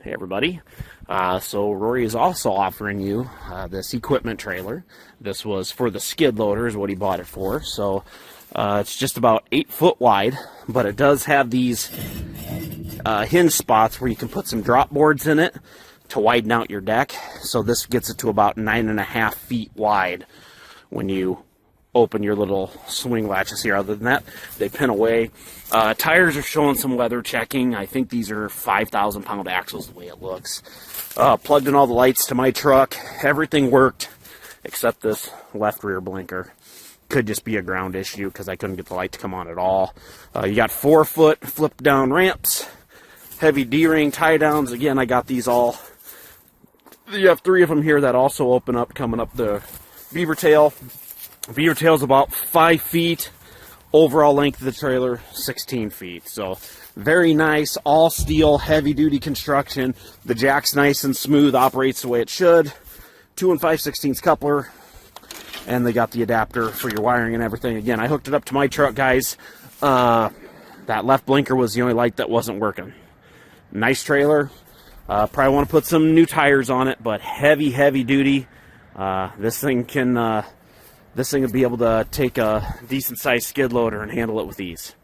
Hey everybody. So Rory is also offering you this equipment trailer. This was for the skid loader is what he bought it for. So it's just about 8 foot wide, but it does have these hinge spots where you can put some drop boards in it to widen out your deck. So this gets it to about 9.5 feet wide when you open your little swing latches here. Other than that, they pin away. Tires are showing some weather checking. I think these are 5,000 pound axles the way it looks. Plugged in all the lights to my truck. Everything worked except this left rear blinker. Could just be a ground issue because I couldn't get the light to come on at all. You got 4 foot flip down ramps, heavy D-ring tie downs. Again, I got these all. You have 3 of them here that also open up coming up the beaver tail. Beaver tail is about 5 feet. Overall length of the trailer, 16 feet. So very nice, all steel, heavy duty construction. The jack's nice and smooth, operates the way it should. 2 5/16 coupler. And they got the adapter for your wiring and everything. Again, I hooked it up to my truck, guys. That left blinker was the only light that wasn't working. Nice trailer. Probably want to put some new tires on it, but heavy, heavy duty. This thing will be able to take a decent sized skid loader and handle it with ease.